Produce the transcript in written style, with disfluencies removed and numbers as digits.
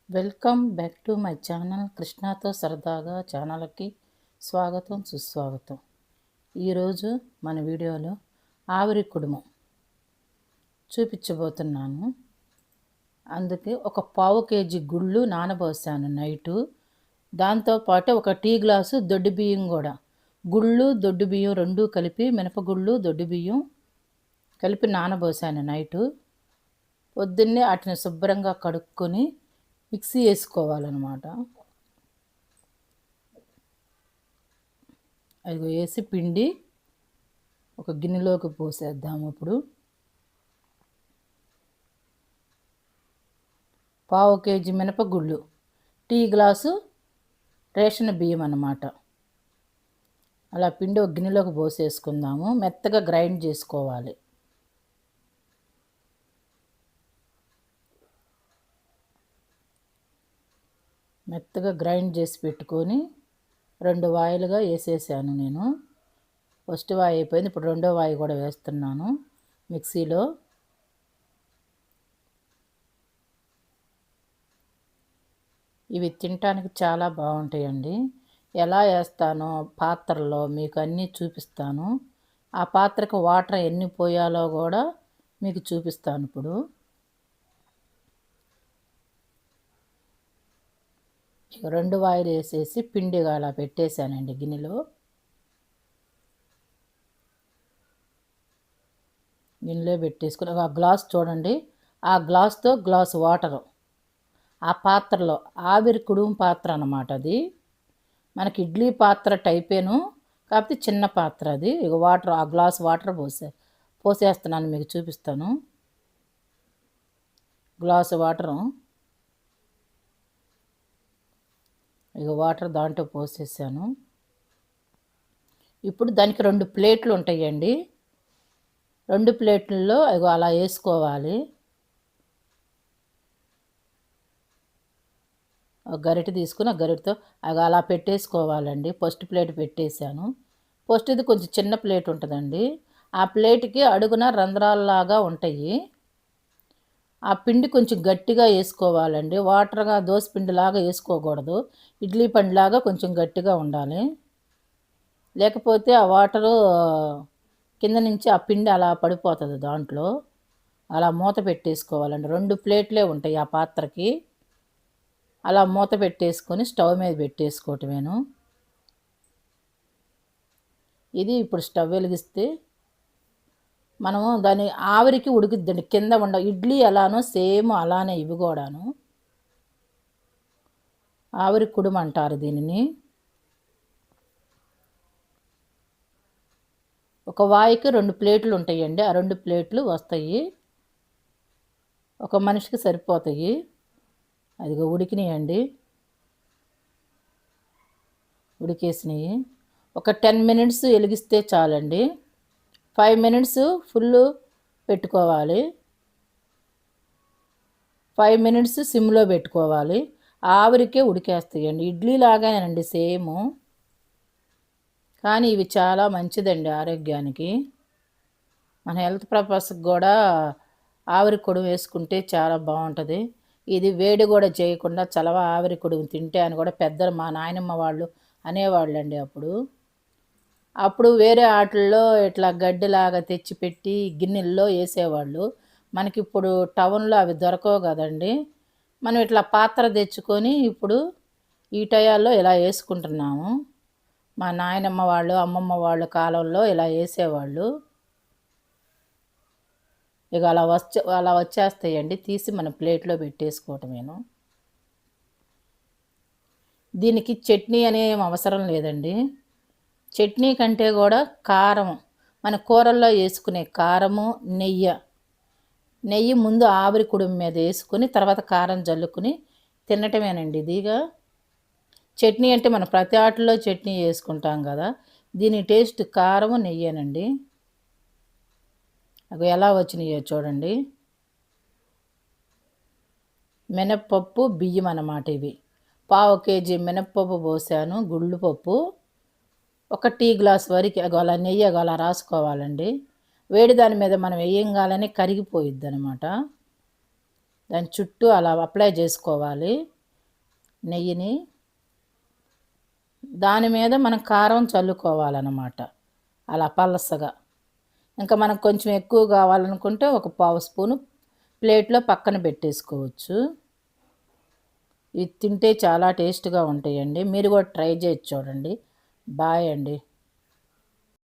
Welcome back to my channel కృష్ణతో సరదాగా ఛానల్కి స్వాగతం సుస్వాగతం. ఈరోజు మన వీడియోలో ఆవిరి కుడుము చూపించబోతున్నాను. అందుకే ఒక పావు కేజీ గుళ్ళు నానబోసాను నైటు. దాంతోపాటు ఒక టీ గ్లాసు దొడ్డు బియ్యం కూడా, గుళ్ళు దొడ్డు బియ్యం రెండూ కలిపి, మినపగుళ్ళు దొడ్డు బియ్యం కలిపి నానబోసాను నైటు. పొద్దున్నే వాటిని శుభ్రంగా కడుక్కొని మిక్సీ వేసుకోవాలన్నమాట. అది వేసి పిండి ఒక గిన్నెలోకి పోసేద్దాము. ఇప్పుడు పావు కేజీ మినపగుళ్ళు, టీ గ్లాసు రేషన్ బియ్యం అన్నమాట. అలా పిండి ఒక గిన్నెలోకి పోసేసుకుందాము. మెత్తగా గ్రైండ్ చేసుకోవాలి. మెత్తగా గ్రైండ్ చేసి పెట్టుకొని 2 వాయిలుగా వేసేసాను నేను. ఫస్ట్ వాయి అయిపోయింది, ఇప్పుడు రెండో వాయి కూడా వేస్తున్నాను మిక్సీలో. ఇవి తినటానికి చాలా బాగుంటాయండి. ఎలా వేస్తానో పాత్రలో మీకు అన్నీ చూపిస్తాను. ఆ పాత్రకు వాటర్ ఎన్ని పోయాలో కూడా మీకు చూపిస్తాను. ఇప్పుడు ఇక 2 వాయిలు వేసేసి పిండిగా అలా పెట్టేశానండి గిన్నెలో. పెట్టేసుకుని ఆ గ్లాస్ చూడండి, ఆ గ్లాస్తో గ్లాసు వాటరు ఆ పాత్రలో, ఆవిరి కుడుము పాత్ర అన్నమాట అది. మనకి ఇడ్లీ పాత్ర టైపేను, కాకపోతే చిన్న పాత్ర అది. ఇక వాటర్, ఆ గ్లాస్ వాటర్ పోసేస్తున్నాను, మీకు చూపిస్తాను. గ్లాసు వాటరు, ఇక వాటర్ దాంట్లో పోసేసాను. ఇప్పుడు దానికి 2 ప్లేట్లు ఉంటాయండి. 2 ప్లేట్లలో ఇగో అలా వేసుకోవాలి. ఒక గరిటె తీసుకుని ఆ గరిటెతో అలా పెట్టేసుకోవాలండి. ఫస్ట్ ప్లేట్ పెట్టేశాను. ఫస్ట్ది కొంచెం చిన్న ప్లేట్ ఉంటుందండి. ఆ ప్లేట్కి అడుగున రంధ్రాలలాగా ఉంటాయి. ఆ పిండి కొంచెం గట్టిగా వేసుకోవాలండి. వాటర్గా దోశ పిండిలాగా వేసుకోకూడదు. ఇడ్లీ పిండిలాగా కొంచెం గట్టిగా ఉండాలి. లేకపోతే ఆ వాటరు కింద నుంచి ఆ పిండి అలా పడిపోతుంది దాంట్లో. అలా మూత పెట్టేసుకోవాలండి. 2 ప్లేట్లే ఉంటాయి ఆ పాత్రకి. అలా మూత పెట్టేసుకొని స్టవ్ మీద పెట్టేసుకోవటమేను. ఇది ఇప్పుడు స్టవ్ వెలిగిస్తే మనము దాని ఆవిరికి ఉడికిద్దండి. కింద ఇడ్లీ ఎలానో సేమ్ అలానే ఇవి కూడాను ఆవిరి కుడుము అంటారు దీనిని. ఒక వాయికి 2 ప్లేట్లు ఉంటాయండి. ఆ 2 ప్లేట్లు వస్తాయి, ఒక మనిషికి సరిపోతాయి. అదిగో ఉడికినాయండి, ఉడికేసినాయి. ఒక 10 మినిట్స్ వెలిగిస్తే చాలండి. 5 మినిట్స్ ఫుల్ పెట్టుకోవాలి, 5 మినిట్స్ సిమ్లో పెట్టుకోవాలి. ఆవిరికే ఉడికేస్తాయండి. ఇడ్లీ లాగానేనండి సేము, కానీ ఇవి చాలా మంచిదండి ఆరోగ్యానికి. మన హెల్త్ పర్పస్కి కూడా ఆవిరి కుడుము వేసుకుంటే చాలా బాగుంటుంది. ఇది వేడి కూడా చేయకుండా చలవ ఆవిరి కుడుము తింటే అని కూడా పెద్దలు, మా నాయనమ్మ వాళ్ళు అనేవాళ్ళండి. అప్పుడు వేరే ఆటల్లో ఇట్లా గడ్డిలాగా తెచ్చిపెట్టి గిన్నెల్లో వేసేవాళ్ళు. మనకిప్పుడు టౌన్లో అవి దొరకవు కదండి. మనం ఇట్లా పాత్ర తెచ్చుకొని ఇప్పుడు ఈ టయాల్లో ఇలా వేసుకుంటున్నాము. మా నాయనమ్మ వాళ్ళు, అమ్మమ్మ వాళ్ళ కాలంలో ఇలా వేసేవాళ్ళు. ఇక అలా వచ్చేస్తాయండి. తీసి మన ప్లేట్లో పెట్టేసుకోవటమేను. దీనికి చట్నీ అనేం అవసరం లేదండి. చట్నీ కంటే కూడా కారం, మన కూరల్లో వేసుకునే కారము, నెయ్యి ముందు ఆవిరి కుడుము మీద వేసుకుని తర్వాత కారం జల్లుకుని తినటమేనండి. ఇదిగా చట్నీ అంటే మనం ప్రతి ఆటల్లో చట్నీ వేసుకుంటాం కదా, దీని టేస్ట్ కారము నెయ్యేనండి. అవి ఎలా వచ్చినాయో చూడండి. మినప్పప్పు బియ్యం అన్నమాట ఇవి. పావు కేజీ మినప్పప్పు పోసాను, గుళ్ళు పప్పు. ఒక టీ గ్లాస్ వరకు అలా నెయ్యి అలా రాసుకోవాలండి. వేడి దాని మీద మనం వేయంగానే కరిగిపోయిద్ది అనమాట. దాని చుట్టూ అలా అప్లై చేసుకోవాలి. నెయ్యిని దాని మీద మనం కారం చల్లుకోవాలన్నమాట. అలా పలసగా. ఇంకా మనకు కొంచెం ఎక్కువ కావాలనుకుంటే ఒక పావు స్పూను ప్లేట్లో పక్కన పెట్టేసుకోవచ్చు. ఇది తింటే చాలా టేస్ట్‌గా ఉంటాయండి. మీరు కూడా ట్రై చేసి చూడండి. బాయ్ అండి.